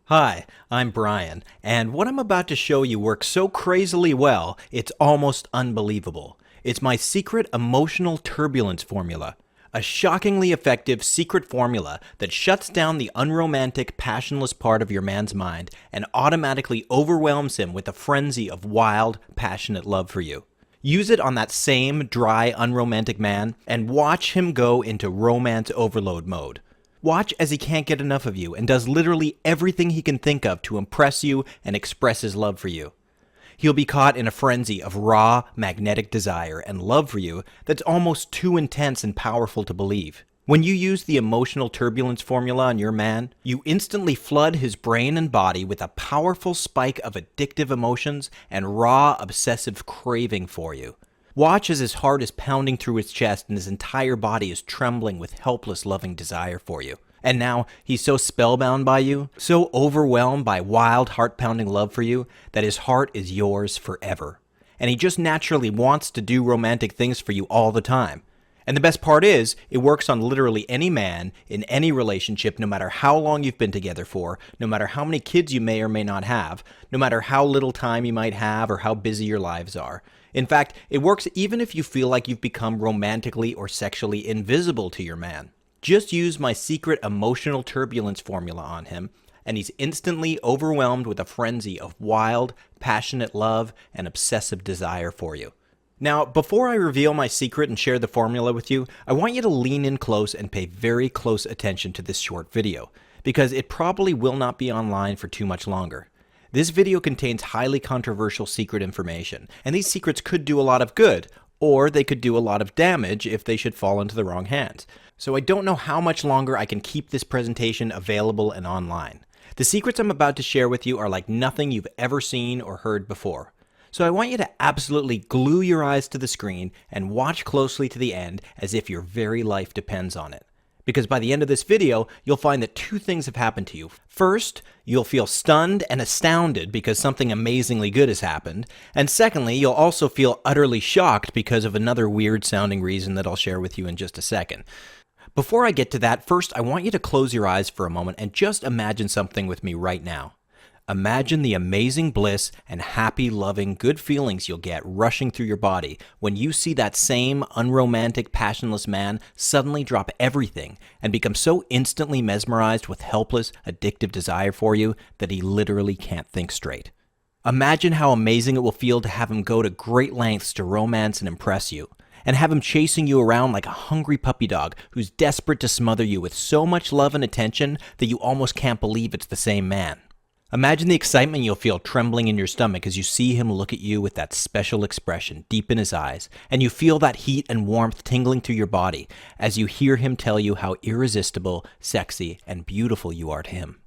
Hi, I'm Brian, and what I'm about to show you works so crazily well, it's almost unbelievable. It's my secret emotional turbulence formula, a shockingly effective secret formula that shuts down the unromantic, passionless part of your man's mind and automatically overwhelms him with a frenzy of wild, passionate love for you. Use it on that same dry, unromantic man and watch him go into romance overload mode. Watch as he can't get enough of you and does literally everything he can think of to impress you and express his love for you. He'll be caught in a frenzy of raw, magnetic desire and love for you that's almost too intense and powerful to believe. When you use the emotional turbulence formula on your man, you instantly flood his brain and body with a powerful spike of addictive emotions and raw, obsessive craving for you. Watch as his heart is pounding through his chest and his entire body is trembling with helpless, loving desire for you. And now he's so spellbound by you, so overwhelmed by wild, heart-pounding love for you, that his heart is yours forever. And he just naturally wants to do romantic things for you all the time. And the best part is, it works on literally any man, in any relationship, no matter how long you've been together for, no matter how many kids you may or may not have, no matter how little time you might have or how busy your lives are. In fact, it works even if you feel like you've become romantically or sexually invisible to your man. Just use my secret emotional turbulence formula on him, and he's instantly overwhelmed with a frenzy of wild, passionate love and obsessive desire for you. Now, before I reveal my secret and share the formula with you, I want you to lean in close and pay very close attention to this short video, because it probably will not be online for too much longer. This video contains highly controversial secret information, and these secrets could do a lot of good, or they could do a lot of damage if they should fall into the wrong hands. So I don't know how much longer I can keep this presentation available and online. The secrets I'm about to share with you are like nothing you've ever seen or heard before. So I want you to absolutely glue your eyes to the screen and watch closely to the end as if your very life depends on it. Because by the end of this video, you'll find that two things have happened to you. First, you'll feel stunned and astounded because something amazingly good has happened. And secondly, you'll also feel utterly shocked because of another weird-sounding reason that I'll share with you in just a second. Before I get to that, first I want you to close your eyes for a moment and just imagine something with me right now. Imagine the amazing bliss and happy, loving, good feelings you'll get rushing through your body when you see that same unromantic, passionless man suddenly drop everything and become so instantly mesmerized with helpless, addictive desire for you that he literally can't think straight. Imagine how amazing it will feel to have him go to great lengths to romance and impress you, and have him chasing you around like a hungry puppy dog who's desperate to smother you with so much love and attention that you almost can't believe it's the same man. Imagine the excitement you'll feel trembling in your stomach as you see him look at you with that special expression deep in his eyes, and you feel that heat and warmth tingling through your body as you hear him tell you how irresistible, sexy, and beautiful you are to him.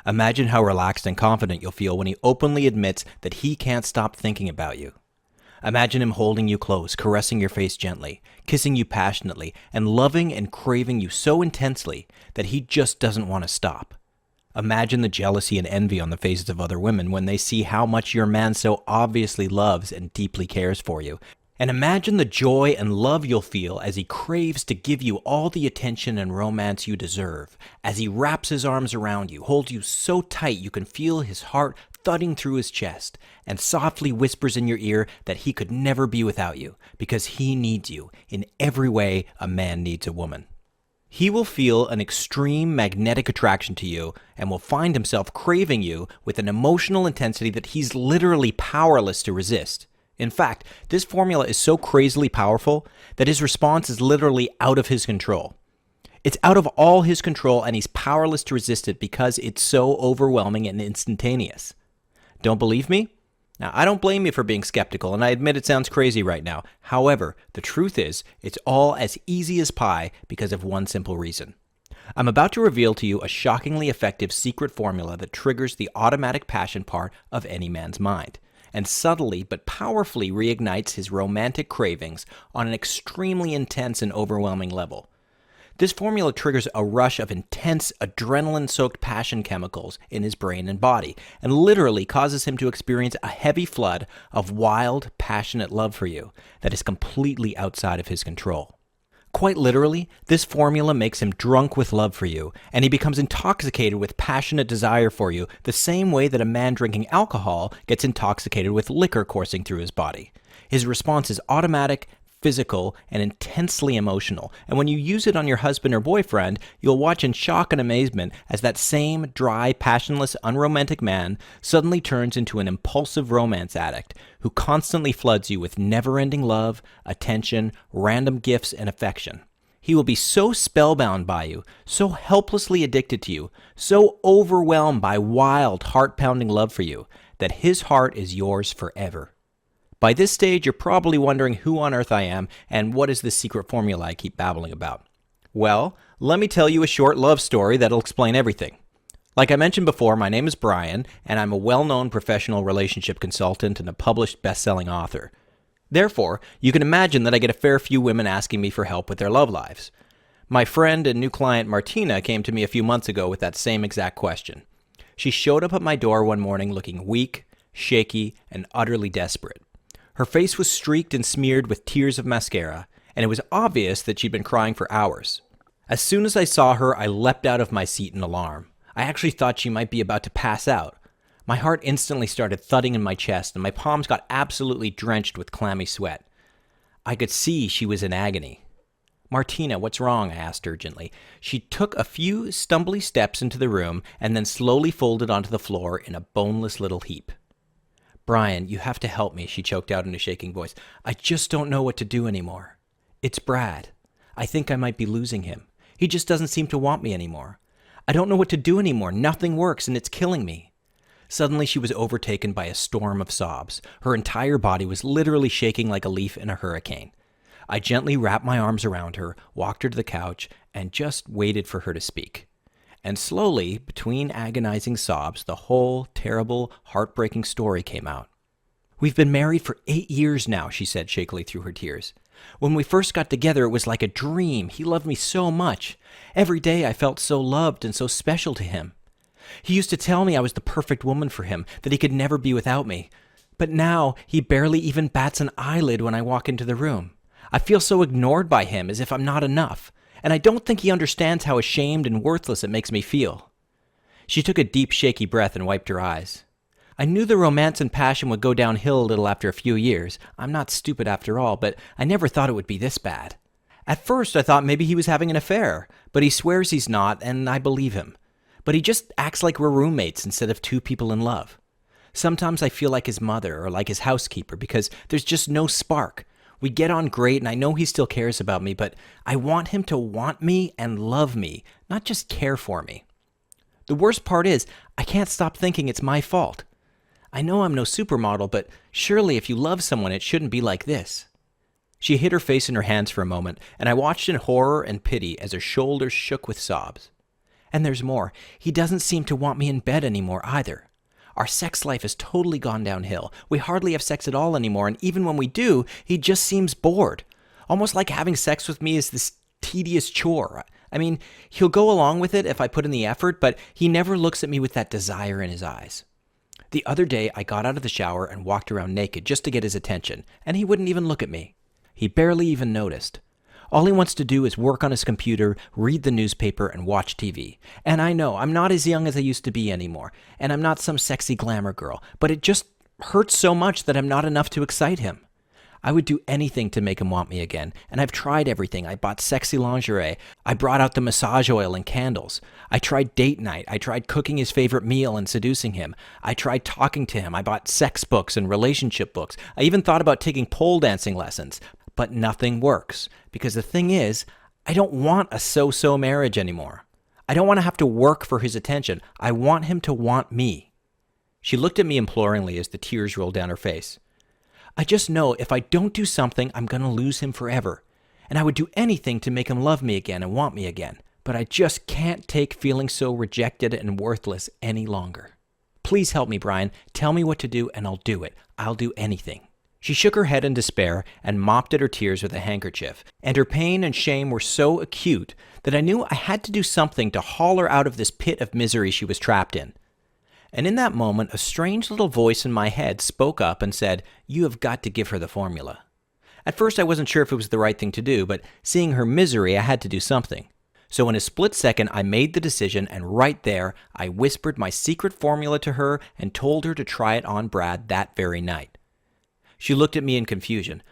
Imagine how relaxed and confident you'll feel when he openly admits that he can't stop thinking about you. Imagine him holding you close, caressing your face gently, kissing you passionately, and loving and craving you so intensely that he just doesn't want to stop. Imagine the jealousy and envy on the faces of other women when they see how much your man so obviously loves and deeply cares for you. And imagine the joy and love you'll feel as he craves to give you all the attention and romance you deserve, as he wraps his arms around you, holds you so tight you can feel his heart thudding through his chest, and softly whispers in your ear that he could never be without you, because he needs you in every way a man needs a woman. He will feel an extreme magnetic attraction to you and will find himself craving you with an emotional intensity that he's literally powerless to resist. In fact, this formula is so crazily powerful that his response is literally out of his control. It's out of all his control and he's powerless to resist it because it's so overwhelming and instantaneous. Don't believe me? Now, I don't blame you for being skeptical, and I admit it sounds crazy right now. However, the truth is, it's all as easy as pie because of one simple reason. I'm about to reveal to you a shockingly effective secret formula that triggers the automatic passion part of any man's mind, and subtly but powerfully reignites his romantic cravings on an extremely intense and overwhelming level. This formula triggers a rush of intense adrenaline-soaked passion chemicals in his brain and body, and literally causes him to experience a heavy flood of wild, passionate love for you that is completely outside of his control. Quite literally, this formula makes him drunk with love for you, and he becomes intoxicated with passionate desire for you, the same way that a man drinking alcohol gets intoxicated with liquor coursing through his body. His response is automatic, physical, and intensely emotional, and when you use it on your husband or boyfriend, you'll watch in shock and amazement as that same dry, passionless, unromantic man suddenly turns into an impulsive romance addict who constantly floods you with never-ending love, attention, random gifts, and affection. He will be so spellbound by you, so helplessly addicted to you, so overwhelmed by wild, heart-pounding love for you, that his heart is yours forever. By this stage, you're probably wondering who on earth I am and what is this secret formula I keep babbling about. Well, let me tell you a short love story that'll explain everything. Like I mentioned before, my name is Brian, and I'm a well-known professional relationship consultant and a published best-selling author. Therefore, you can imagine that I get a fair few women asking me for help with their love lives. My friend and new client Martina came to me a few months ago with that same exact question. She showed up at my door one morning looking weak, shaky, and utterly desperate. Her face was streaked and smeared with tears of mascara, and it was obvious that she'd been crying for hours. As soon as I saw her, I leapt out of my seat in alarm. I actually thought she might be about to pass out. My heart instantly started thudding in my chest, and my palms got absolutely drenched with clammy sweat. I could see she was in agony. "Martina, what's wrong?" I asked urgently. She took a few stumbly steps into the room and then slowly folded onto the floor in a boneless little heap. "Brian, you have to help me," she choked out in a shaking voice. "I just don't know what to do anymore. It's Brad. I think I might be losing him. He just doesn't seem to want me anymore. I don't know what to do anymore. Nothing works, and it's killing me." Suddenly, she was overtaken by a storm of sobs. Her entire body was literally shaking like a leaf in a hurricane. I gently wrapped my arms around her, walked her to the couch, and just waited for her to speak. And slowly, between agonizing sobs, the whole terrible, heartbreaking story came out. "We've been married for 8 years now," she said shakily through her tears. "When we first got together, it was like a dream. He loved me so much. Every day I felt so loved and so special to him. He used to tell me I was the perfect woman for him, that he could never be without me. But now he barely even bats an eyelid when I walk into the room. I feel so ignored by him, as if I'm not enough. And I don't think he understands how ashamed and worthless it makes me feel." She took a deep, shaky breath and wiped her eyes. "I knew the romance and passion would go downhill a little after a few years. I'm not stupid after all, but I never thought it would be this bad. At first, I thought maybe he was having an affair, but he swears he's not, and I believe him. But he just acts like we're roommates instead of two people in love. Sometimes I feel like his mother or like his housekeeper because there's just no spark. We get on great, and I know he still cares about me, but I want him to want me and love me, not just care for me. The worst part is, I can't stop thinking it's my fault. I know I'm no supermodel, but surely if you love someone, it shouldn't be like this." She hid her face in her hands for a moment, and I watched in horror and pity as her shoulders shook with sobs. "And there's more. He doesn't seem to want me in bed anymore either. Our sex life has totally gone downhill. We hardly have sex at all anymore, and even when we do, he just seems bored. Almost like having sex with me is this tedious chore. I mean, he'll go along with it if I put in the effort, but he never looks at me with that desire in his eyes. The other day, I got out of the shower and walked around naked just to get his attention, and he wouldn't even look at me. He barely even noticed. All he wants to do is work on his computer, read the newspaper, and watch TV. And I know, I'm not as young as I used to be anymore, and I'm not some sexy glamour girl, but it just hurts so much that I'm not enough to excite him. I would do anything to make him want me again, and I've tried everything. I bought sexy lingerie. I brought out the massage oil and candles. I tried date night. I tried cooking his favorite meal and seducing him. I tried talking to him. I bought sex books and relationship books. I even thought about taking pole dancing lessons. But nothing works, because the thing is, I don't want a so-so marriage anymore. I don't want to have to work for his attention. I want him to want me." She looked at me imploringly as the tears rolled down her face. "I just know if I don't do something, I'm going to lose him forever. And I would do anything to make him love me again and want me again. But I just can't take feeling so rejected and worthless any longer. Please help me, Brian. Tell me what to do and I'll do it. I'll do anything." She shook her head in despair and mopped at her tears with a handkerchief, and her pain and shame were so acute that I knew I had to do something to haul her out of this pit of misery she was trapped in. And in that moment, a strange little voice in my head spoke up and said, "You have got to give her the formula." At first, I wasn't sure if it was the right thing to do, but seeing her misery, I had to do something. So in a split second, I made the decision, and right there, I whispered my secret formula to her and told her to try it on Brad that very night. She looked at me in confusion.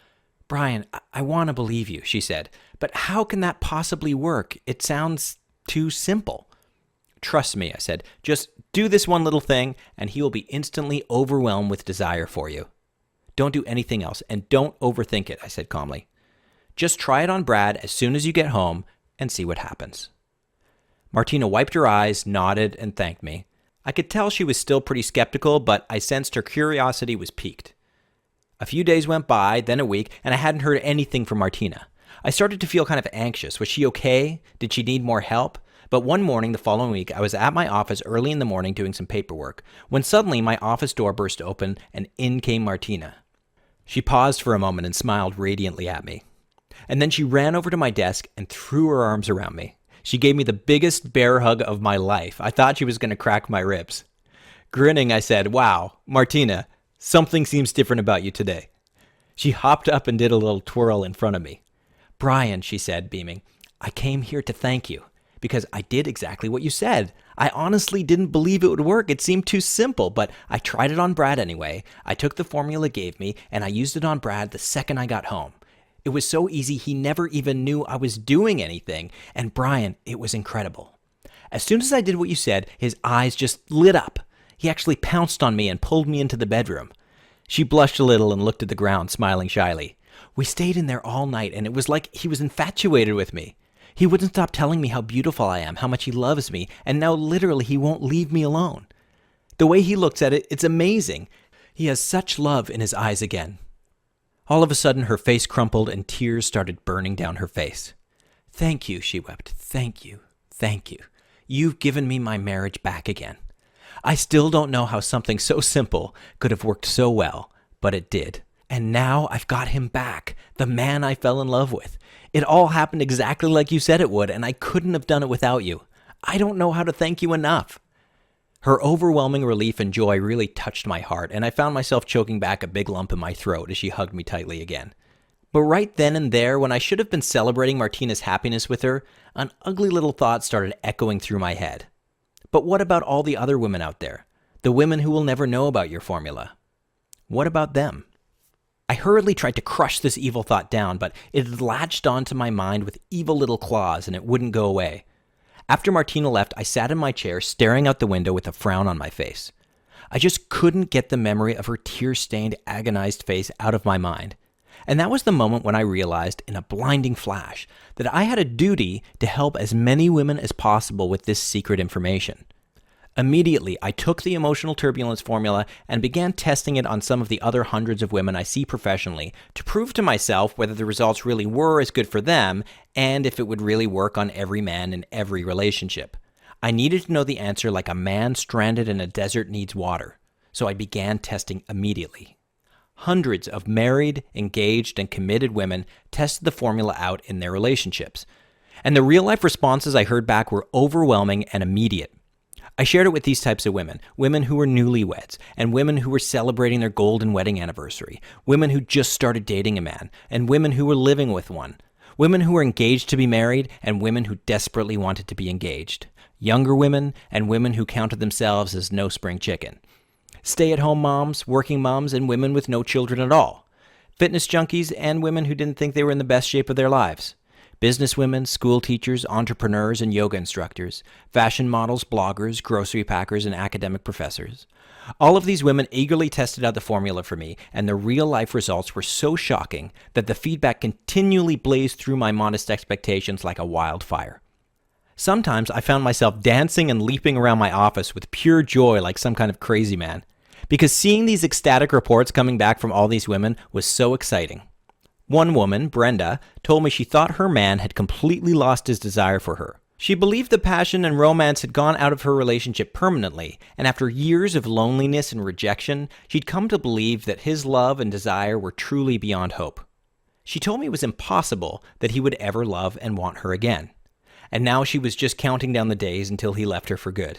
"Brian, I want to believe you," she said, "but how can that possibly work? It sounds too simple." "Trust me," I said. "Just do this one little thing, and he will be instantly overwhelmed with desire for you. Don't do anything else, and don't overthink it," I said calmly. "Just try it on Brad as soon as you get home and see what happens." Martina wiped her eyes, nodded, and thanked me. I could tell she was still pretty skeptical, but I sensed her curiosity was piqued. A few days went by, then a week, and I hadn't heard anything from Martina. I started to feel kind of anxious. Was she okay? Did she need more help? But one morning the following week, I was at my office early in the morning doing some paperwork, when suddenly my office door burst open and in came Martina. She paused for a moment and smiled radiantly at me. And then she ran over to my desk and threw her arms around me. She gave me the biggest bear hug of my life. I thought she was going to crack my ribs. Grinning, I said, "Wow, Martina, something seems different about you today." She hopped up and did a little twirl in front of me. "Brian," she said, beaming, "I came here to thank you. Because I did exactly what you said. I honestly didn't believe it would work. It seemed too simple, but I tried it on Brad anyway. I took the formula it gave me, and I used it on Brad the second I got home. It was so easy he never even knew I was doing anything. And Brian, it was incredible. As soon as I did what you said, his eyes just lit up. He actually pounced on me and pulled me into the bedroom." She blushed a little and looked at the ground, smiling shyly. "We stayed in there all night, and it was like he was infatuated with me. He wouldn't stop telling me how beautiful I am, how much he loves me, and now literally he won't leave me alone. The way he looks at it, it's amazing. He has such love in his eyes again." All of a sudden, her face crumpled and tears started burning down her face. "Thank you," she wept. "Thank you. Thank you. You've given me my marriage back again. I still don't know how something so simple could have worked so well, but it did. And now I've got him back, the man I fell in love with. It all happened exactly like you said it would, and I couldn't have done it without you. I don't know how to thank you enough." Her overwhelming relief and joy really touched my heart, and I found myself choking back a big lump in my throat as she hugged me tightly again. But right then and there, when I should have been celebrating Martina's happiness with her, an ugly little thought started echoing through my head. But what about all the other women out there? The women who will never know about your formula? What about them? I hurriedly tried to crush this evil thought down, but it had latched onto my mind with evil little claws, and it wouldn't go away. After Martina left, I sat in my chair, staring out the window with a frown on my face. I just couldn't get the memory of her tear-stained, agonized face out of my mind. And that was the moment when I realized, in a blinding flash, that I had a duty to help as many women as possible with this secret information. Immediately, I took the emotional turbulence formula and began testing it on some of the other hundreds of women I see professionally to prove to myself whether the results really were as good for them and if it would really work on every man in every relationship. I needed to know the answer like a man stranded in a desert needs water, so I began testing immediately. Hundreds of married, engaged, and committed women tested the formula out in their relationships, and the real-life responses I heard back were overwhelming and immediate. I shared it with these types of women, women who were newlyweds, and women who were celebrating their golden wedding anniversary, women who just started dating a man, and women who were living with one, women who were engaged to be married, and women who desperately wanted to be engaged, younger women, and women who counted themselves as no spring chicken, stay-at-home moms, working moms, and women with no children at all, fitness junkies, and women who didn't think they were in the best shape of their lives, businesswomen, school teachers, entrepreneurs, and yoga instructors, fashion models, bloggers, grocery packers, and academic professors. All of these women eagerly tested out the formula for me, and the real-life results were so shocking that the feedback continually blazed through my modest expectations like a wildfire. Sometimes I found myself dancing and leaping around my office with pure joy like some kind of crazy man, because seeing these ecstatic reports coming back from all these women was so exciting. One woman, Brenda, told me she thought her man had completely lost his desire for her. She believed the passion and romance had gone out of her relationship permanently, and after years of loneliness and rejection, she'd come to believe that his love and desire were truly beyond hope. She told me it was impossible that he would ever love and want her again, and now she was just counting down the days until he left her for good.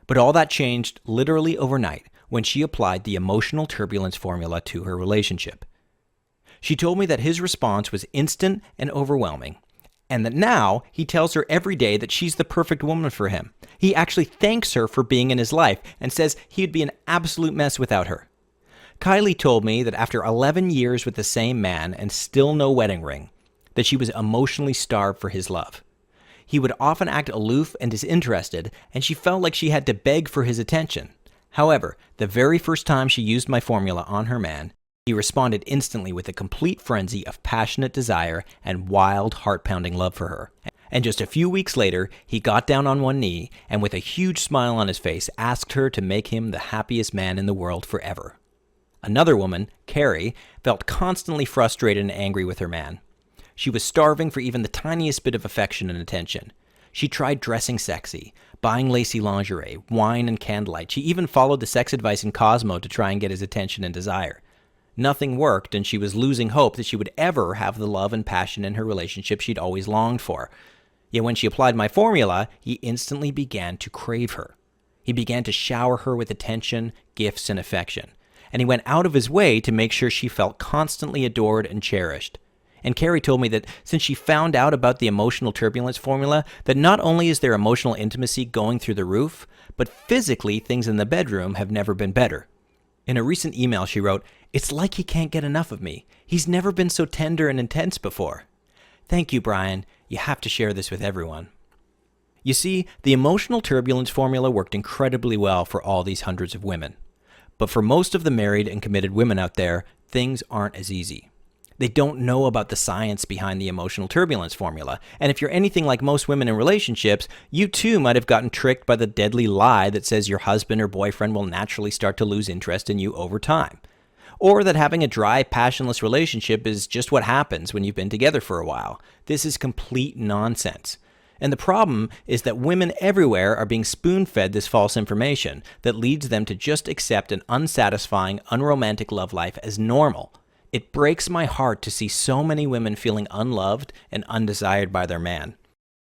But all that changed literally overnight when she applied the emotional turbulence formula to her relationship. She told me that his response was instant and overwhelming, and that now he tells her every day that she's the perfect woman for him. He actually thanks her for being in his life and says he'd be an absolute mess without her. Kylie told me that after 11 years with the same man and still no wedding ring, that she was emotionally starved for his love. He would often act aloof and disinterested, and she felt like she had to beg for his attention. However, the very first time she used my formula on her man, he responded instantly with a complete frenzy of passionate desire and wild, heart-pounding love for her. And just a few weeks later, he got down on one knee and with a huge smile on his face asked her to make him the happiest man in the world forever. Another woman, Carrie, felt constantly frustrated and angry with her man. She was starving for even the tiniest bit of affection and attention. She tried dressing sexy, buying lacy lingerie, wine and candlelight. She even followed the sex advice in Cosmo to try and get his attention and desire. Nothing worked, and she was losing hope that she would ever have the love and passion in her relationship she'd always longed for. Yet when she applied my formula, he instantly began to crave her. He began to shower her with attention, gifts, and affection. And he went out of his way to make sure she felt constantly adored and cherished. And Carrie told me that since she found out about the emotional turbulence formula, that not only is their emotional intimacy going through the roof, but physically things in the bedroom have never been better. In a recent email she wrote, "It's like he can't get enough of me. He's never been so tender and intense before." Thank you, Brian. You have to share this with everyone. You see, the emotional turbulence formula worked incredibly well for all these hundreds of women. But for most of the married and committed women out there, things aren't as easy. They don't know about the science behind the emotional turbulence formula. And if you're anything like most women in relationships, you too might have gotten tricked by the deadly lie that says your husband or boyfriend will naturally start to lose interest in you over time. Or that having a dry, passionless relationship is just what happens when you've been together for a while. This is complete nonsense. And the problem is that women everywhere are being spoon-fed this false information that leads them to just accept an unsatisfying, unromantic love life as normal. It breaks my heart to see so many women feeling unloved and undesired by their man.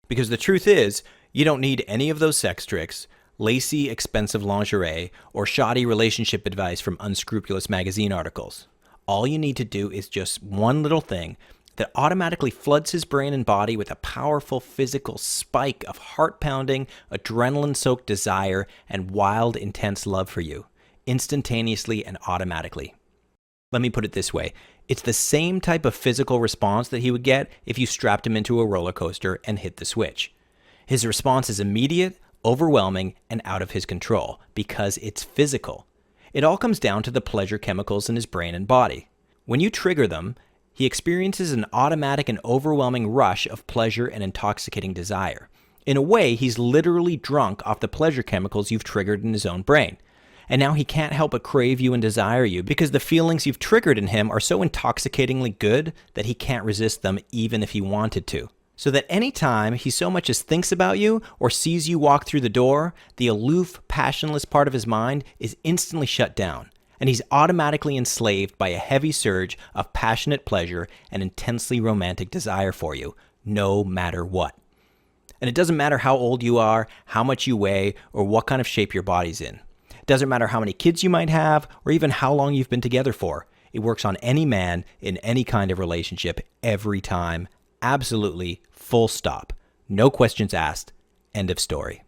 Because the truth is, you don't need any of those sex tricks, lacy, expensive lingerie, or shoddy relationship advice from unscrupulous magazine articles. All you need to do is just one little thing that automatically floods his brain and body with a powerful physical spike of heart-pounding, adrenaline-soaked desire and wild, intense love for you, instantaneously and automatically. Let me put it this way. It's the same type of physical response that he would get if you strapped him into a roller coaster and hit the switch. His response is immediate, overwhelming, and out of his control because it's physical. It all comes down to the pleasure chemicals in his brain and body. When you trigger them, he experiences an automatic and overwhelming rush of pleasure and intoxicating desire. In a way, he's literally drunk off the pleasure chemicals you've triggered in his own brain. And now he can't help but crave you and desire you because the feelings you've triggered in him are so intoxicatingly good that he can't resist them even if he wanted to. So that any time he so much as thinks about you or sees you walk through the door, the aloof, passionless part of his mind is instantly shut down. And he's automatically enslaved by a heavy surge of passionate pleasure and intensely romantic desire for you, no matter what. And it doesn't matter how old you are, how much you weigh, or what kind of shape your body's in. It doesn't matter how many kids you might have, or even how long you've been together for. It works on any man in any kind of relationship every time. Absolutely, full stop. No questions asked. End of story.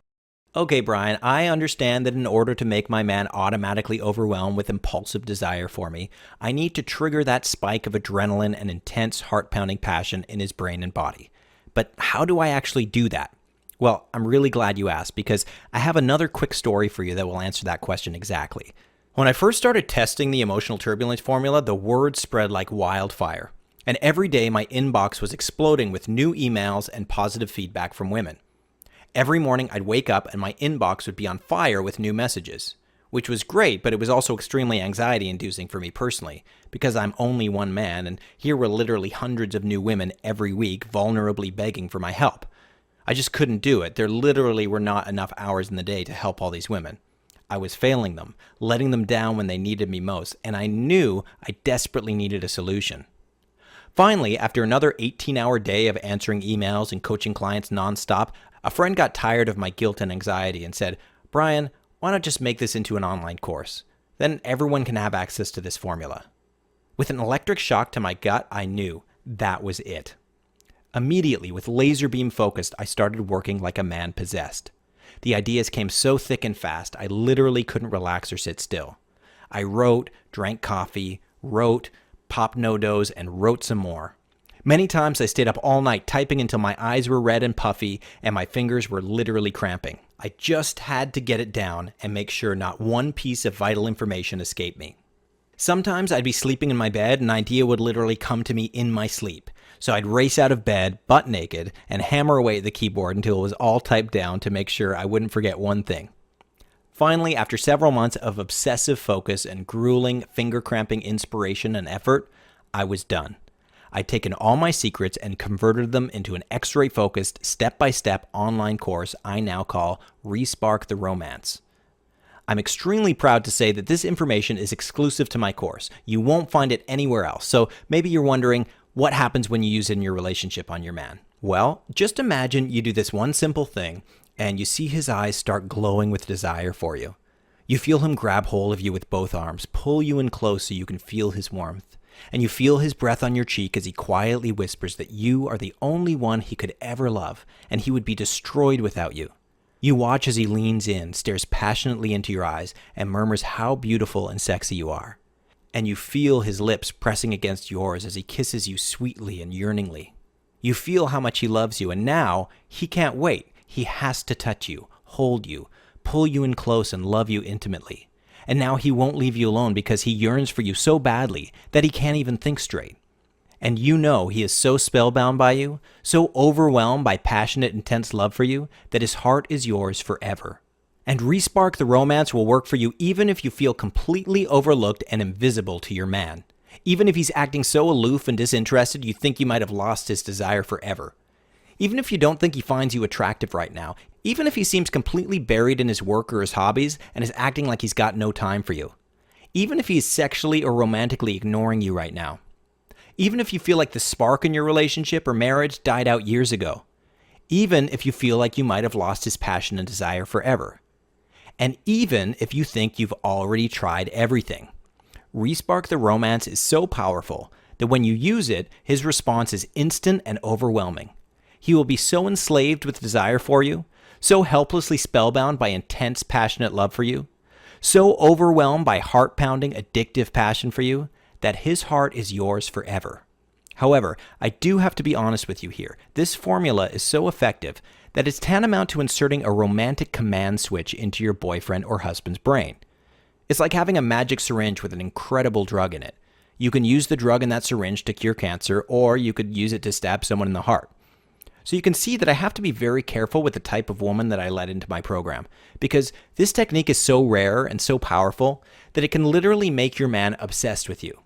Okay, Brian, I understand that in order to make my man automatically overwhelmed with impulsive desire for me, I need to trigger that spike of adrenaline and intense heart-pounding passion in his brain and body. But how do I actually do that? Well, I'm really glad you asked because I have another quick story for you that will answer that question exactly. When I first started testing the emotional turbulence formula, the word spread like wildfire. And every day my inbox was exploding with new emails and positive feedback from women. Every morning I'd wake up and my inbox would be on fire with new messages, which was great, but it was also extremely anxiety-inducing for me personally, because I'm only one man, and here were literally hundreds of new women every week vulnerably begging for my help. I just couldn't do it. There literally were not enough hours in the day to help all these women. I was failing them, letting them down when they needed me most, and I knew I desperately needed a solution. Finally, after another 18-hour day of answering emails and coaching clients nonstop, a friend got tired of my guilt and anxiety and said, "Brian, why not just make this into an online course? Then everyone can have access to this formula." With an electric shock to my gut, I knew that was it. Immediately, with laser beam focused, I started working like a man possessed. The ideas came so thick and fast, I literally couldn't relax or sit still. I wrote, drank coffee, wrote, popped no-dos, and wrote some more. Many times I stayed up all night typing until my eyes were red and puffy and my fingers were literally cramping. I just had to get it down and make sure not one piece of vital information escaped me. Sometimes I'd be sleeping in my bed and an idea would literally come to me in my sleep. So I'd race out of bed, butt naked, and hammer away at the keyboard until it was all typed down to make sure I wouldn't forget one thing. Finally, after several months of obsessive focus and grueling, finger-cramping inspiration and effort, I was done. I'd taken all my secrets and converted them into an X-ray focused, step-by-step online course I now call Respark the Romance. I'm extremely proud to say that this information is exclusive to my course. You won't find it anywhere else. So maybe you're wondering, what happens when you use it in your relationship on your man? Well, just imagine you do this one simple thing and you see his eyes start glowing with desire for you. You feel him grab hold of you with both arms, pull you in close so you can feel his warmth. And you feel his breath on your cheek as he quietly whispers that you are the only one he could ever love and he would be destroyed without you. You watch as he leans in, stares passionately into your eyes, and murmurs how beautiful and sexy you are. And you feel his lips pressing against yours as he kisses you sweetly and yearningly. You feel how much he loves you, and now he can't wait. He has to touch you, hold you, pull you in close, and love you intimately. And now he won't leave you alone because he yearns for you so badly that he can't even think straight. And you know he is so spellbound by you, so overwhelmed by passionate, intense love for you, that his heart is yours forever. And Respark the Romance will work for you even if you feel completely overlooked and invisible to your man. Even if he's acting so aloof and disinterested you think you might have lost his desire forever. Even if you don't think he finds you attractive right now. Even if he seems completely buried in his work or his hobbies and is acting like he's got no time for you. Even if he is sexually or romantically ignoring you right now. Even if you feel like the spark in your relationship or marriage died out years ago. Even if you feel like you might have lost his passion and desire forever. And even if you think you've already tried everything. Respark the Romance is so powerful that when you use it, his response is instant and overwhelming. He will be so enslaved with desire for you, so helplessly spellbound by intense, passionate love for you, so overwhelmed by heart-pounding, addictive passion for you, that his heart is yours forever. However, I do have to be honest with you here. This formula is so effective that it's tantamount to inserting a romantic command switch into your boyfriend or husband's brain. It's like having a magic syringe with an incredible drug in it. You can use the drug in that syringe to cure cancer, or you could use it to stab someone in the heart. So you can see that I have to be very careful with the type of woman that I let into my program, because this technique is so rare and so powerful that it can literally make your man obsessed with you.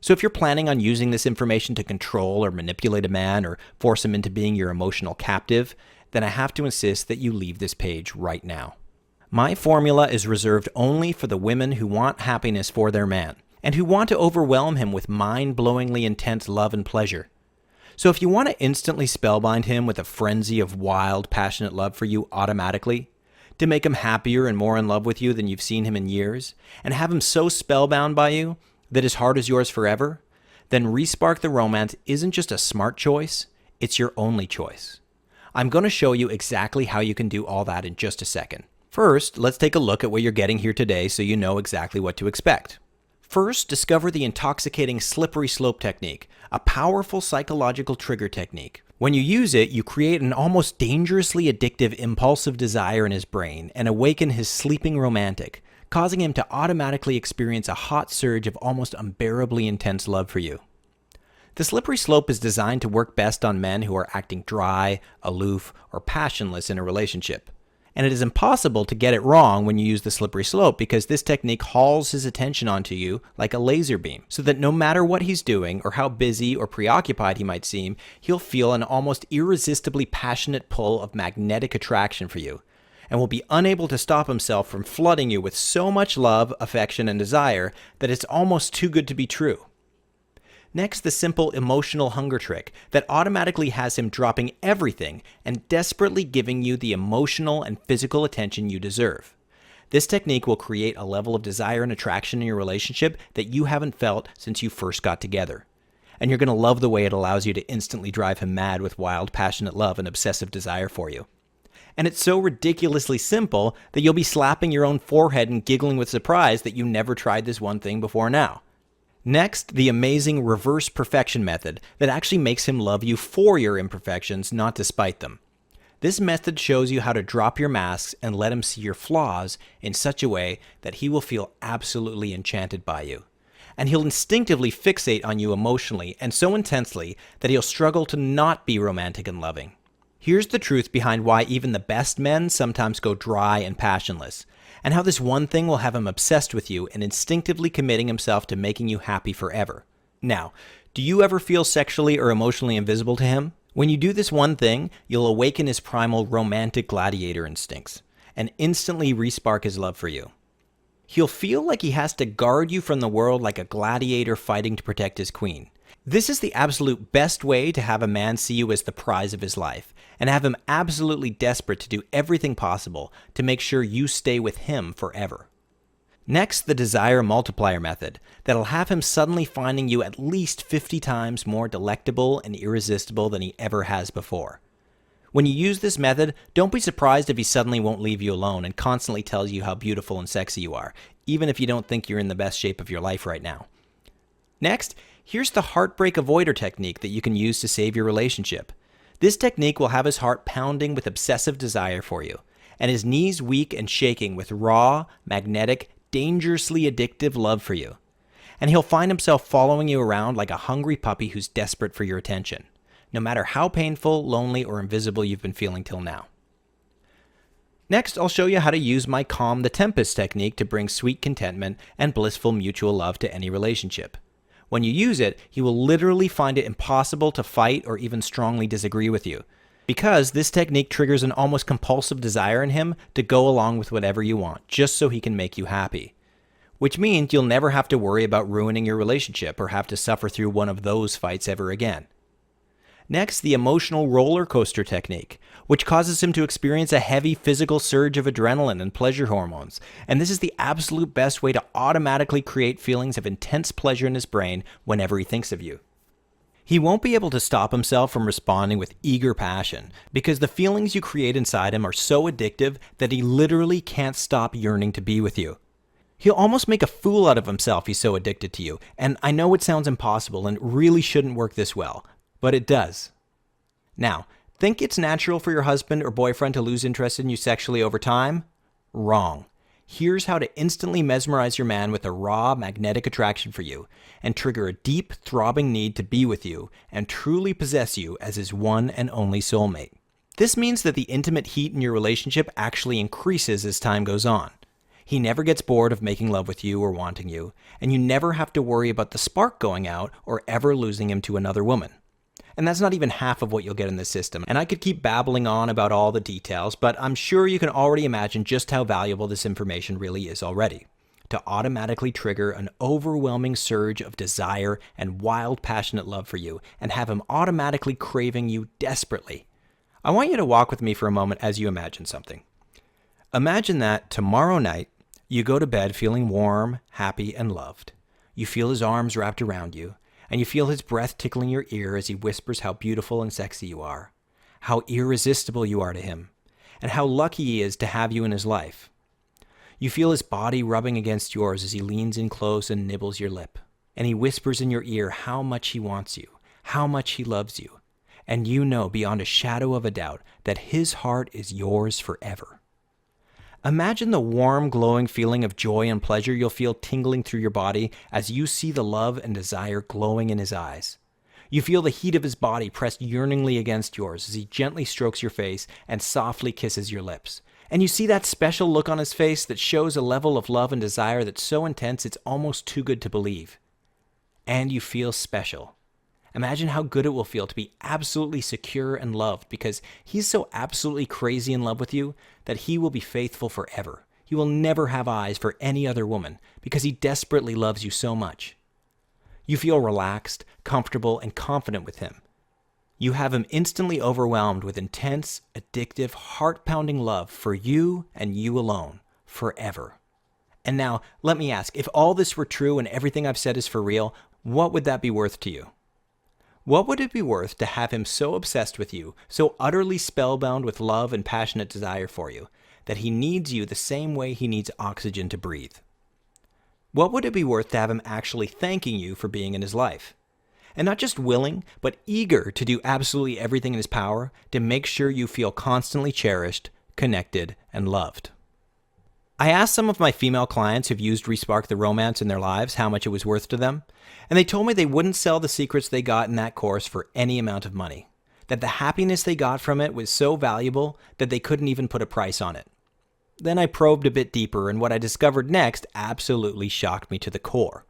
So if you're planning on using this information to control or manipulate a man or force him into being your emotional captive, then I have to insist that you leave this page right now. My formula is reserved only for the women who want happiness for their man and who want to overwhelm him with mind-blowingly intense love and pleasure. So if you want to instantly spellbind him with a frenzy of wild, passionate love for you automatically, to make him happier and more in love with you than you've seen him in years, and have him so spellbound by you that his heart is yours forever, then Respark the Romance isn't just a smart choice, it's your only choice. I'm going to show you exactly how you can do all that in just a second. First, let's take a look at what you're getting here today so you know exactly what to expect. First, discover the intoxicating slippery slope technique, a powerful psychological trigger technique. When you use it, you create an almost dangerously addictive impulsive desire in his brain and awaken his sleeping romantic, causing him to automatically experience a hot surge of almost unbearably intense love for you. The slippery slope is designed to work best on men who are acting dry, aloof, or passionless in a relationship. And it is impossible to get it wrong when you use the slippery slope because this technique hauls his attention onto you like a laser beam, so that no matter what he's doing or how busy or preoccupied he might seem, he'll feel an almost irresistibly passionate pull of magnetic attraction for you, and will be unable to stop himself from flooding you with so much love, affection, and desire that it's almost too good to be true. Next, the simple emotional hunger trick that automatically has him dropping everything and desperately giving you the emotional and physical attention you deserve. This technique will create a level of desire and attraction in your relationship that you haven't felt since you first got together. And you're going to love the way it allows you to instantly drive him mad with wild, passionate love and obsessive desire for you. And it's so ridiculously simple that you'll be slapping your own forehead and giggling with surprise that you never tried this one thing before now. Next, the amazing reverse perfection method that actually makes him love you for your imperfections, not despite them. This method shows you how to drop your masks and let him see your flaws in such a way that he will feel absolutely enchanted by you. And he'll instinctively fixate on you emotionally and so intensely that he'll struggle to not be romantic and loving. Here's the truth behind why even the best men sometimes go dry and passionless, and how this one thing will have him obsessed with you and instinctively committing himself to making you happy forever. Now, do you ever feel sexually or emotionally invisible to him? When you do this one thing, you'll awaken his primal romantic gladiator instincts and instantly respark his love for you. He'll feel like he has to guard you from the world like a gladiator fighting to protect his queen. This is the absolute best way to have a man see you as the prize of his life, and have him absolutely desperate to do everything possible to make sure you stay with him forever. Next, the desire multiplier method that'll have him suddenly finding you at least 50 times more delectable and irresistible than he ever has before. When you use this method, don't be surprised if he suddenly won't leave you alone and constantly tells you how beautiful and sexy you are, even if you don't think you're in the best shape of your life right now. Next, here's the heartbreak avoider technique that you can use to save your relationship. This technique will have his heart pounding with obsessive desire for you, and his knees weak and shaking with raw, magnetic, dangerously addictive love for you. And he'll find himself following you around like a hungry puppy who's desperate for your attention, no matter how painful, lonely, or invisible you've been feeling till now. Next, I'll show you how to use my Calm the Tempest technique to bring sweet contentment and blissful mutual love to any relationship. When you use it, he will literally find it impossible to fight or even strongly disagree with you, because this technique triggers an almost compulsive desire in him to go along with whatever you want, just so he can make you happy. Which means you'll never have to worry about ruining your relationship or have to suffer through one of those fights ever again. Next, the emotional roller coaster technique, which causes him to experience a heavy physical surge of adrenaline and pleasure hormones, and this is the absolute best way to automatically create feelings of intense pleasure in his brain whenever he thinks of you. He won't be able to stop himself from responding with eager passion, because the feelings you create inside him are so addictive that he literally can't stop yearning to be with you. He'll almost make a fool out of himself, he's so addicted to you, and I know it sounds impossible and really shouldn't work this well, but it does. Now, think it's natural for your husband or boyfriend to lose interest in you sexually over time? Wrong. Here's how to instantly mesmerize your man with a raw, magnetic attraction for you and trigger a deep, throbbing need to be with you and truly possess you as his one and only soulmate. This means that the intimate heat in your relationship actually increases as time goes on. He never gets bored of making love with you or wanting you, and you never have to worry about the spark going out or ever losing him to another woman. And that's not even half of what you'll get in this system. And I could keep babbling on about all the details, but I'm sure you can already imagine just how valuable this information really is already. To automatically trigger an overwhelming surge of desire and wild, passionate love for you, and have him automatically craving you desperately. I want you to walk with me for a moment as you imagine something. Imagine that tomorrow night, you go to bed feeling warm, happy, and loved. You feel his arms wrapped around you, and you feel his breath tickling your ear as he whispers how beautiful and sexy you are, how irresistible you are to him, and how lucky he is to have you in his life. You feel his body rubbing against yours as he leans in close and nibbles your lip, and he whispers in your ear how much he wants you, how much he loves you, and you know beyond a shadow of a doubt that his heart is yours forever. Imagine the warm, glowing feeling of joy and pleasure you'll feel tingling through your body as you see the love and desire glowing in his eyes. You feel the heat of his body pressed yearningly against yours as he gently strokes your face and softly kisses your lips. And you see that special look on his face that shows a level of love and desire that's so intense it's almost too good to believe. And you feel special. Imagine how good it will feel to be absolutely secure and loved because he's so absolutely crazy in love with you that he will be faithful forever. He will never have eyes for any other woman because he desperately loves you so much. You feel relaxed, comfortable, and confident with him. You have him instantly overwhelmed with intense, addictive, heart-pounding love for you and you alone, forever. And now, let me ask, if all this were true and everything I've said is for real, what would that be worth to you? What would it be worth to have him so obsessed with you, so utterly spellbound with love and passionate desire for you, that he needs you the same way he needs oxygen to breathe? What would it be worth to have him actually thanking you for being in his life? And not just willing, but eager to do absolutely everything in his power to make sure you feel constantly cherished, connected, and loved. I asked some of my female clients who've used Respark the Romance in their lives how much it was worth to them, and they told me they wouldn't sell the secrets they got in that course for any amount of money, that the happiness they got from it was so valuable that they couldn't even put a price on it. Then I probed a bit deeper, and what I discovered next absolutely shocked me to the core.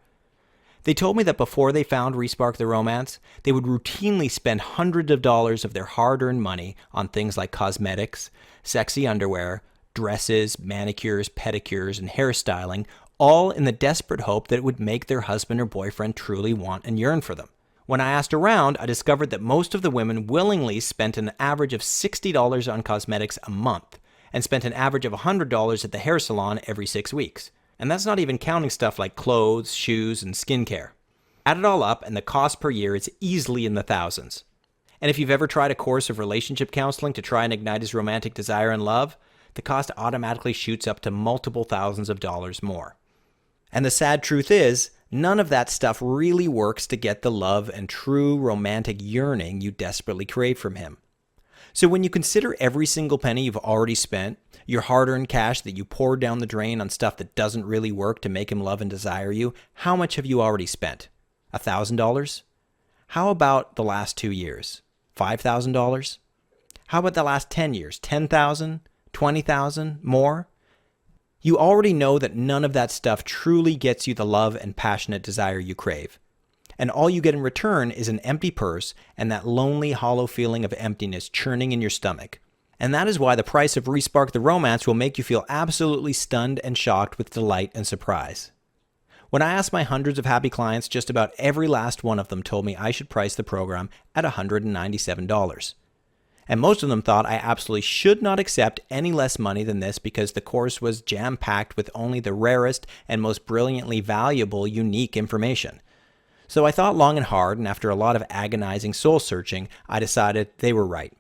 They told me that before they found Respark the Romance, they would routinely spend hundreds of dollars of their hard-earned money on things like cosmetics, sexy underwear, dresses, manicures, pedicures, and hairstyling, all in the desperate hope that it would make their husband or boyfriend truly want and yearn for them. When I asked around, I discovered that most of the women willingly spent an average of $60 on cosmetics a month, and spent an average of $100 at the hair salon every 6 weeks. And that's not even counting stuff like clothes, shoes, and skincare. Add it all up, and the cost per year is easily in the thousands. And if you've ever tried a course of relationship counseling to try and ignite his romantic desire and love, the cost automatically shoots up to multiple thousands of dollars more. And the sad truth is, none of that stuff really works to get the love and true romantic yearning you desperately crave from him. So when you consider every single penny you've already spent, your hard-earned cash that you poured down the drain on stuff that doesn't really work to make him love and desire you, how much have you already spent? $1,000? How about the last 2 years? $5,000? How about the last 10 years? 10,000? 20,000? More? You already know that none of that stuff truly gets you the love and passionate desire you crave. And all you get in return is an empty purse and that lonely, hollow feeling of emptiness churning in your stomach. And that is why the price of Respark the Romance will make you feel absolutely stunned and shocked with delight and surprise. When I asked my hundreds of happy clients, just about every last one of them told me I should price the program at $197. And most of them thought I absolutely should not accept any less money than this because the course was jam-packed with only the rarest and most brilliantly valuable, unique information. So I thought long and hard, and after a lot of agonizing soul-searching, I decided they were right.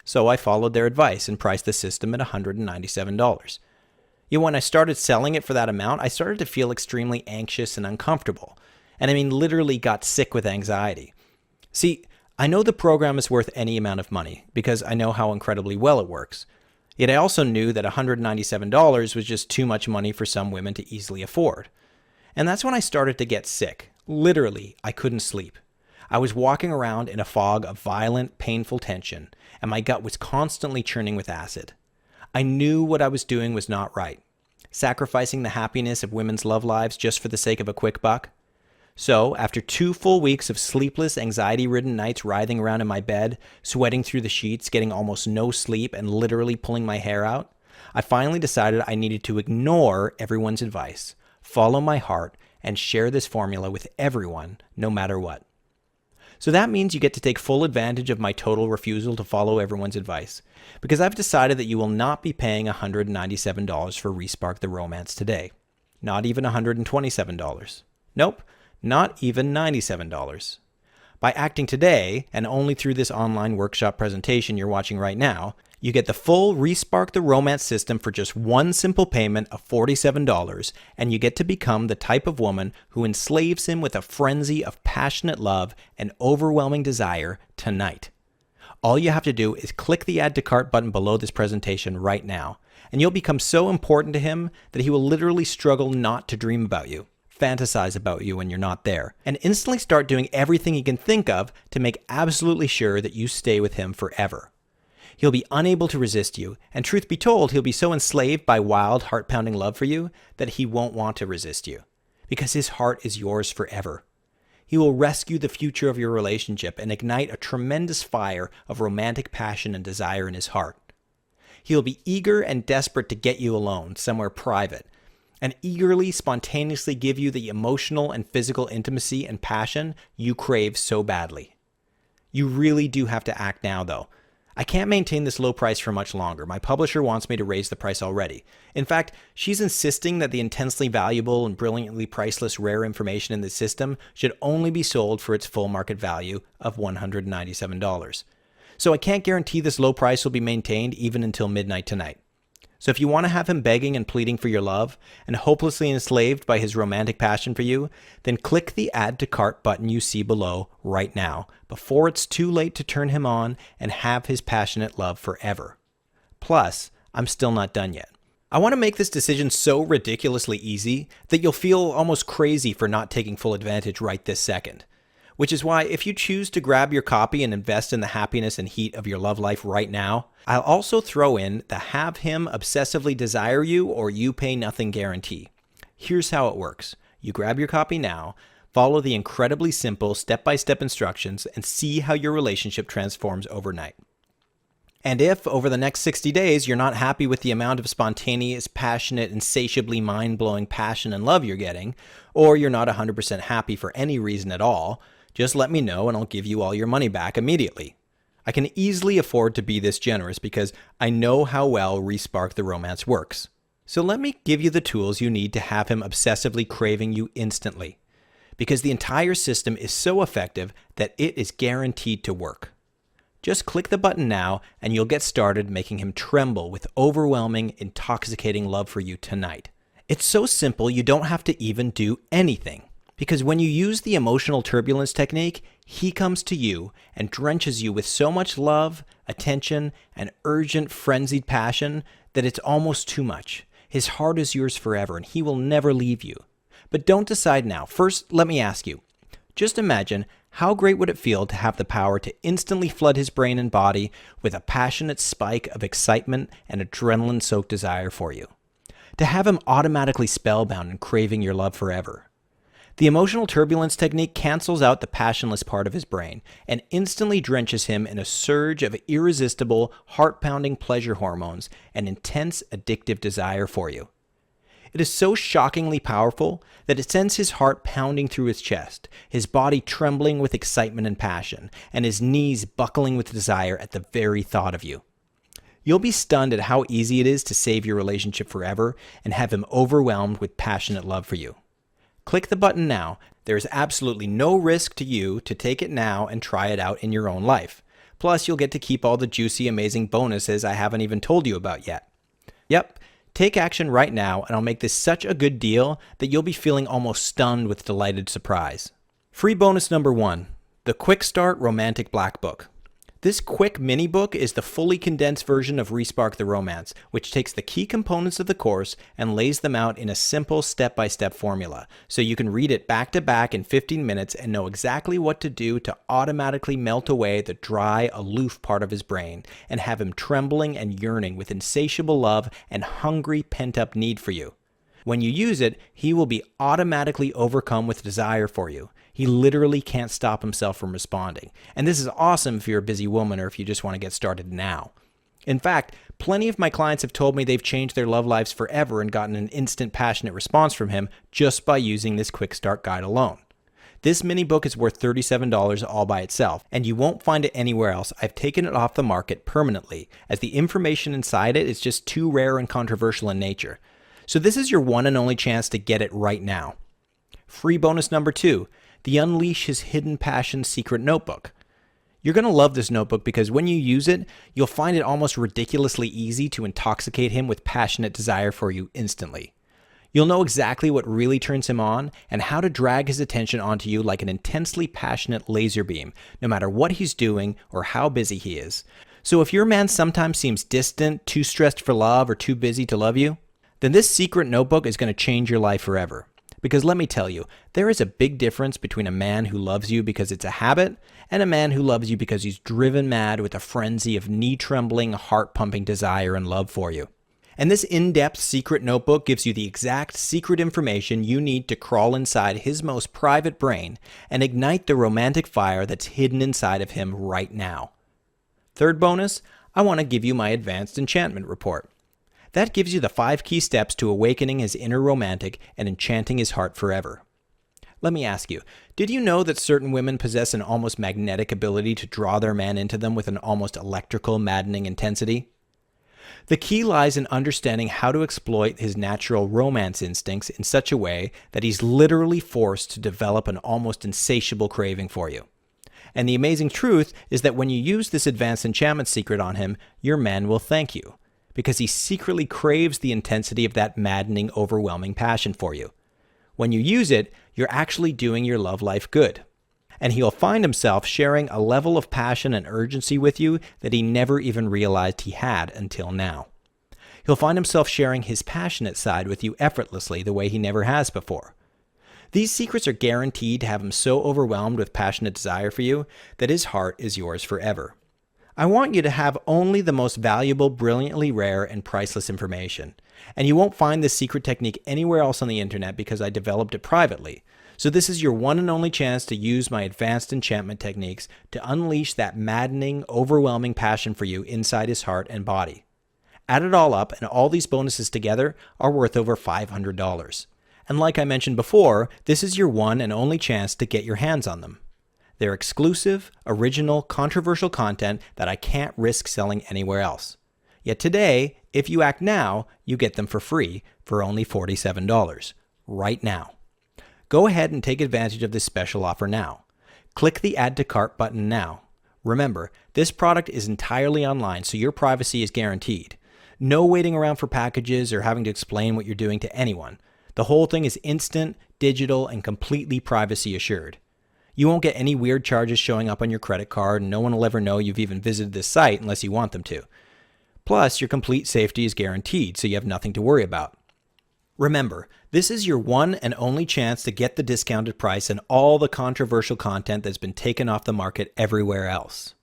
So I followed their advice and priced the system at $197. Yet when I started selling it for that amount, I started to feel extremely anxious and uncomfortable. And I mean, literally got sick with anxiety. See, I know the program is worth any amount of money because I know how incredibly well it works. Yet I also knew that $197 was just too much money for some women to easily afford. And that's when I started to get sick. Literally, I couldn't sleep. I was walking around in a fog of violent, painful tension, and my gut was constantly churning with acid. I knew what I was doing was not right. Sacrificing the happiness of women's love lives just for the sake of a quick buck. So, after 2 full weeks of sleepless, anxiety-ridden nights writhing around in my bed, sweating through the sheets, getting almost no sleep, and literally pulling my hair out, I finally decided I needed to ignore everyone's advice, follow my heart, and share this formula with everyone, no matter what. So that means you get to take full advantage of my total refusal to follow everyone's advice, because I've decided that you will not be paying $197 for Respark the Romance today. Not even $127. Nope. Not even $97. By acting today, and only through this online workshop presentation you're watching right now, you get the full Respark the Romance system for just one simple payment of $47, and you get to become the type of woman who enslaves him with a frenzy of passionate love and overwhelming desire tonight. All you have to do is click the Add to Cart button below this presentation right now, and you'll become so important to him that he will literally struggle not to dream about you, fantasize about you when you're not there, and instantly start doing everything he can think of to make absolutely sure that you stay with him forever. He'll be unable to resist you, and truth be told, he'll be so enslaved by wild, heart-pounding love for you that he won't want to resist you, because his heart is yours forever. He will rescue the future of your relationship and ignite a tremendous fire of romantic passion and desire in his heart. He'll be eager and desperate to get you alone, somewhere private, and eagerly, spontaneously give you the emotional and physical intimacy and passion you crave so badly. You really do have to act now, though. I can't maintain this low price for much longer. My publisher wants me to raise the price already. In fact, she's insisting that the intensely valuable and brilliantly priceless rare information in the system should only be sold for its full market value of $197. So I can't guarantee this low price will be maintained even until midnight tonight. So if you want to have him begging and pleading for your love and hopelessly enslaved by his romantic passion for you, then click the Add to Cart button you see below right now before it's too late to turn him on and have his passionate love forever. Plus, I'm still not done yet. I want to make this decision so ridiculously easy that you'll feel almost crazy for not taking full advantage right this second. Which is why if you choose to grab your copy and invest in the happiness and heat of your love life right now, I'll also throw in the have him obsessively desire you or you pay nothing guarantee. Here's how it works. You grab your copy now, follow the incredibly simple step-by-step instructions, and see how your relationship transforms overnight. And if, over the next 60 days, you're not happy with the amount of spontaneous, passionate, insatiably mind-blowing passion and love you're getting, or you're not 100% happy for any reason at all, just let me know and I'll give you all your money back immediately. I can easily afford to be this generous because I know how well Respark the Romance works. So let me give you the tools you need to have him obsessively craving you instantly. Because the entire system is so effective that it is guaranteed to work. Just click the button now and you'll get started making him tremble with overwhelming, intoxicating love for you tonight. It's so simple you don't have to even do anything. Because when you use the emotional turbulence technique, he comes to you and drenches you with so much love, attention, and urgent, frenzied passion that it's almost too much. His heart is yours forever and he will never leave you. But don't decide now. First, let me ask you. Just imagine how great would it feel to have the power to instantly flood his brain and body with a passionate spike of excitement and adrenaline-soaked desire for you. To have him automatically spellbound and craving your love forever. The emotional turbulence technique cancels out the passionless part of his brain and instantly drenches him in a surge of irresistible, heart-pounding pleasure hormones and intense addictive desire for you. It is so shockingly powerful that it sends his heart pounding through his chest, his body trembling with excitement and passion, and his knees buckling with desire at the very thought of you. You'll be stunned at how easy it is to save your relationship forever and have him overwhelmed with passionate love for you. Click the button now. There is absolutely no risk to you to take it now and try it out in your own life. Plus, you'll get to keep all the juicy, amazing bonuses I haven't even told you about yet. Yep, take action right now and I'll make this such a good deal that you'll be feeling almost stunned with delighted surprise. Free bonus number 1, the Quick Start Romantic Black Book. This quick mini book is the fully condensed version of Respark the Romance, which takes the key components of the course and lays them out in a simple step-by-step formula, so you can read it back-to-back in 15 minutes and know exactly what to do to automatically melt away the dry, aloof part of his brain and have him trembling and yearning with insatiable love and hungry, pent-up need for you. When you use it, he will be automatically overcome with desire for you. He literally can't stop himself from responding. And this is awesome if you're a busy woman or if you just want to get started now. In fact, plenty of my clients have told me they've changed their love lives forever and gotten an instant passionate response from him just by using this quick start guide alone. This mini book is worth $37 all by itself, and you won't find it anywhere else. I've taken it off the market permanently, as the information inside it is just too rare and controversial in nature. So this is your one and only chance to get it right now. Free bonus number 2. The Unleash His Hidden Passion Secret Notebook. You're going to love this notebook because when you use it, you'll find it almost ridiculously easy to intoxicate him with passionate desire for you instantly. You'll know exactly what really turns him on and how to drag his attention onto you like an intensely passionate laser beam, no matter what he's doing or how busy he is. So if your man sometimes seems distant, too stressed for love, or too busy to love you, then this secret notebook is going to change your life forever. Because let me tell you, there is a big difference between a man who loves you because it's a habit and a man who loves you because he's driven mad with a frenzy of knee-trembling, heart-pumping desire and love for you. And this in-depth secret notebook gives you the exact secret information you need to crawl inside his most private brain and ignite the romantic fire that's hidden inside of him right now. Third bonus, I want to give you my advanced enchantment report. That gives you the 5 key steps to awakening his inner romantic and enchanting his heart forever. Let me ask you, did you know that certain women possess an almost magnetic ability to draw their man into them with an almost electrical, maddening intensity? The key lies in understanding how to exploit his natural romance instincts in such a way that he's literally forced to develop an almost insatiable craving for you. And the amazing truth is that when you use this advanced enchantment secret on him, your man will thank you, because he secretly craves the intensity of that maddening, overwhelming passion for you. When you use it, you're actually doing your love life good. And he'll find himself sharing a level of passion and urgency with you that he never even realized he had until now. He'll find himself sharing his passionate side with you effortlessly the way he never has before. These secrets are guaranteed to have him so overwhelmed with passionate desire for you that his heart is yours forever. I want you to have only the most valuable, brilliantly rare, and priceless information. And you won't find this secret technique anywhere else on the internet because I developed it privately. So this is your one and only chance to use my advanced enchantment techniques to unleash that maddening, overwhelming passion for you inside his heart and body. Add it all up, and all these bonuses together are worth over $500. And like I mentioned before, this is your one and only chance to get your hands on them. They're exclusive, original, controversial content that I can't risk selling anywhere else. Yet today, if you act now, you get them for free for only $47. Right now. Go ahead and take advantage of this special offer now. Click the Add to Cart button now. Remember, this product is entirely online, so your privacy is guaranteed. No waiting around for packages or having to explain what you're doing to anyone. The whole thing is instant, digital, and completely privacy assured. You won't get any weird charges showing up on your credit card, and no one will ever know you've even visited this site unless you want them to. Plus, your complete safety is guaranteed, so you have nothing to worry about. Remember, this is your one and only chance to get the discounted price and all the controversial content that's been taken off the market everywhere else.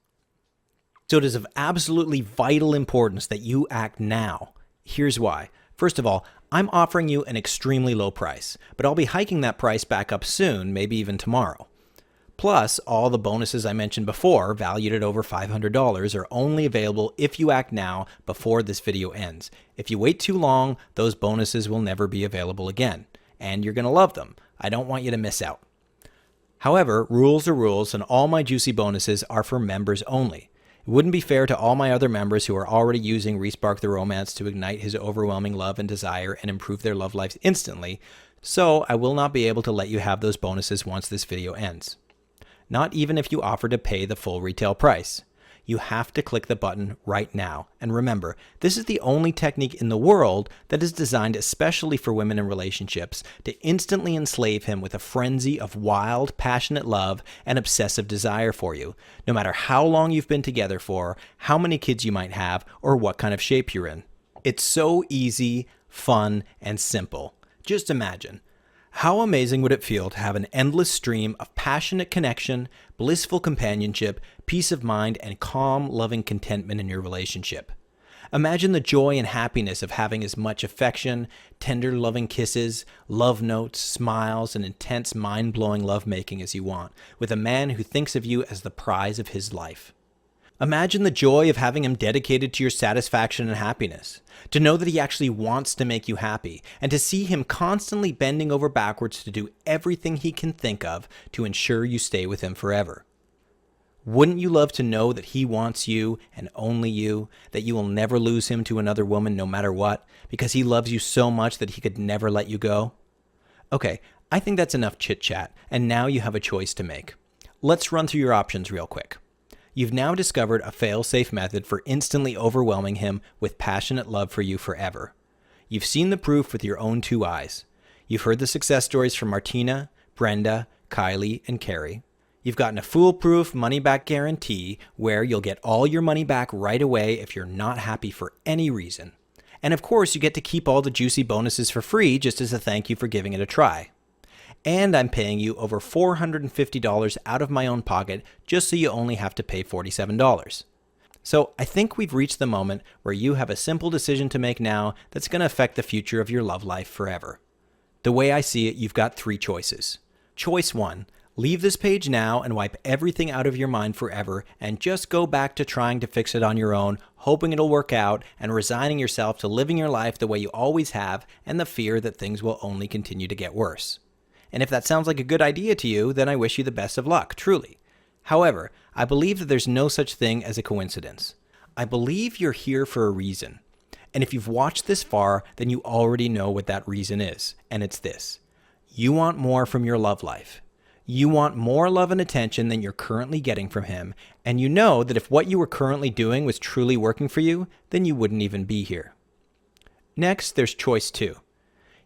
So it is of absolutely vital importance that you act now. Here's why. First of all, I'm offering you an extremely low price, but I'll be hiking that price back up soon, maybe even tomorrow. Plus, all the bonuses I mentioned before, valued at over $500, are only available if you act now before this video ends. If you wait too long, those bonuses will never be available again, and you're going to love them. I don't want you to miss out. However, rules are rules, and all my juicy bonuses are for members only. It wouldn't be fair to all my other members who are already using Respark the Romance to ignite his overwhelming love and desire and improve their love lives instantly, so I will not be able to let you have those bonuses once this video ends. Not even if you offer to pay the full retail price. You have to click the button right now. And remember, this is the only technique in the world that is designed especially for women in relationships to instantly enslave him with a frenzy of wild, passionate love and obsessive desire for you, no matter how long you've been together for, how many kids you might have, or what kind of shape you're in. It's so easy, fun, and simple. Just imagine. How amazing would it feel to have an endless stream of passionate connection, blissful companionship, peace of mind, and calm, loving contentment in your relationship? Imagine the joy and happiness of having as much affection, tender, loving kisses, love notes, smiles, and intense, mind-blowing lovemaking as you want, with a man who thinks of you as the prize of his life. Imagine the joy of having him dedicated to your satisfaction and happiness, to know that he actually wants to make you happy, and to see him constantly bending over backwards to do everything he can think of to ensure you stay with him forever. Wouldn't you love to know that he wants you and only you, that you will never lose him to another woman no matter what, because he loves you so much that he could never let you go? Okay, I think that's enough chit-chat, and now you have a choice to make. Let's run through your options real quick. You've now discovered a fail-safe method for instantly overwhelming him with passionate love for you forever. You've seen the proof with your own two eyes. You've heard the success stories from Martina, Brenda, Kylie, and Carrie. You've gotten a foolproof money-back guarantee where you'll get all your money back right away if you're not happy for any reason. And of course, you get to keep all the juicy bonuses for free just as a thank you for giving it a try. And I'm paying you over $450 out of my own pocket just so you only have to pay $47. So I think we've reached the moment where you have a simple decision to make now that's going to affect the future of your love life forever. The way I see it, you've got three choices. Choice 1, leave this page now and wipe everything out of your mind forever and just go back to trying to fix it on your own, hoping it'll work out, and resigning yourself to living your life the way you always have and the fear that things will only continue to get worse. And if that sounds like a good idea to you, then I wish you the best of luck, truly. However, I believe that there's no such thing as a coincidence. I believe you're here for a reason. And if you've watched this far, then you already know what that reason is. And it's this. You want more from your love life. You want more love and attention than you're currently getting from him. And you know that if what you were currently doing was truly working for you, then you wouldn't even be here. Next, there's choice 2.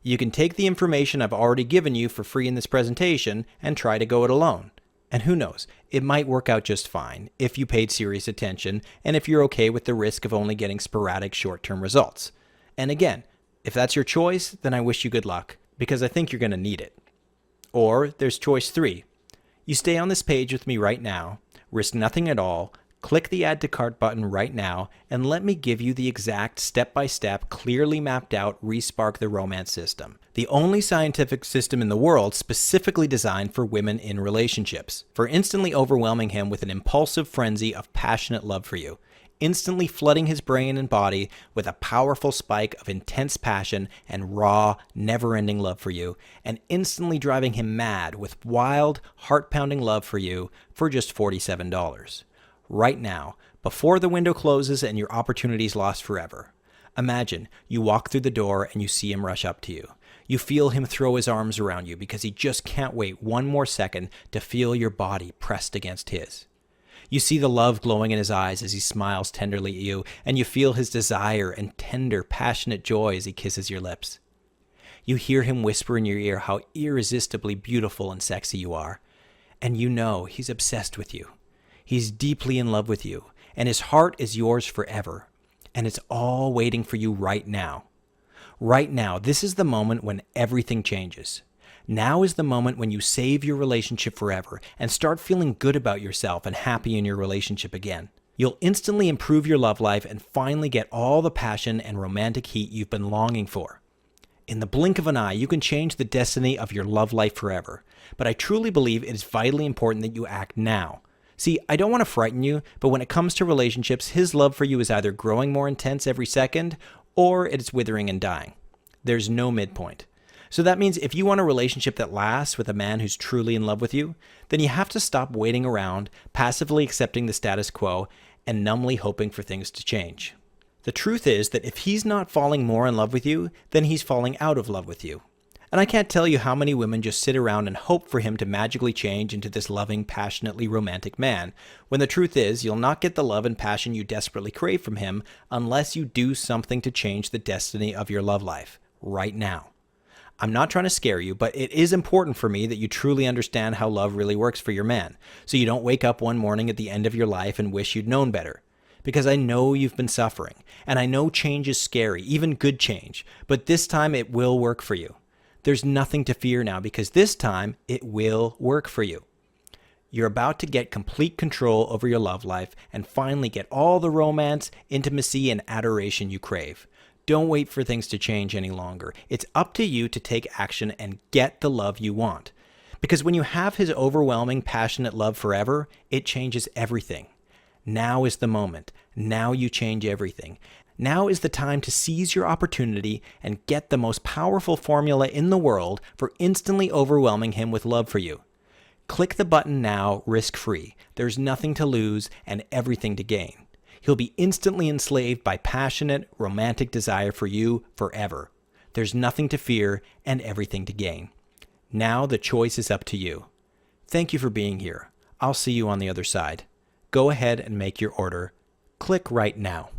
You can take the information I've already given you for free in this presentation and try to go it alone. And who knows, it might work out just fine if you paid serious attention and if you're okay with the risk of only getting sporadic short-term results. And again, if that's your choice, then I wish you good luck, because I think you're going to need it. Or there's choice 3. You stay on this page with me right now, risk nothing at all, click the Add to Cart button right now, and let me give you the exact step-by-step, clearly mapped out Respark the Romance system. The only scientific system in the world specifically designed for women in relationships, for instantly overwhelming him with an impulsive frenzy of passionate love for you, instantly flooding his brain and body with a powerful spike of intense passion and raw, never-ending love for you, and instantly driving him mad with wild, heart-pounding love for you for just $47. Right now, before the window closes and your opportunity's lost forever. Imagine you walk through the door and you see him rush up to you. You feel him throw his arms around you because he just can't wait one more second to feel your body pressed against his. You see the love glowing in his eyes as he smiles tenderly at you, and you feel his desire and tender, passionate joy as he kisses your lips. You hear him whisper in your ear how irresistibly beautiful and sexy you are, and you know he's obsessed with you. He's deeply in love with you, and his heart is yours forever, and it's all waiting for you right now. Right now, this is the moment when everything changes. Now is the moment when you save your relationship forever and start feeling good about yourself and happy in your relationship again. You'll instantly improve your love life and finally get all the passion and romantic heat you've been longing for. In the blink of an eye, you can change the destiny of your love life forever, but I truly believe it is vitally important that you act now. See, I don't want to frighten you, but when it comes to relationships, his love for you is either growing more intense every second, or it's withering and dying. There's no midpoint. So that means if you want a relationship that lasts with a man who's truly in love with you, then you have to stop waiting around, passively accepting the status quo, and numbly hoping for things to change. The truth is that if he's not falling more in love with you, then he's falling out of love with you. And I can't tell you how many women just sit around and hope for him to magically change into this loving, passionately romantic man, when the truth is you'll not get the love and passion you desperately crave from him unless you do something to change the destiny of your love life, right now. I'm not trying to scare you, but it is important for me that you truly understand how love really works for your man, so you don't wake up one morning at the end of your life and wish you'd known better. Because I know you've been suffering, and I know change is scary, even good change, but this time it will work for you. There's nothing to fear now because this time it will work for you. You're about to get complete control over your love life and finally get all the romance, intimacy, and adoration you crave. Don't wait for things to change any longer. It's up to you to take action and get the love you want. Because when you have his overwhelming, passionate love forever, it changes everything. Now is the moment. Now you change everything. Now is the time to seize your opportunity and get the most powerful formula in the world for instantly overwhelming him with love for you. Click the button now, risk-free. There's nothing to lose and everything to gain. He'll be instantly enslaved by passionate, romantic desire for you forever. There's nothing to fear and everything to gain. Now the choice is up to you. Thank you for being here. I'll see you on the other side. Go ahead and make your order. Click right now.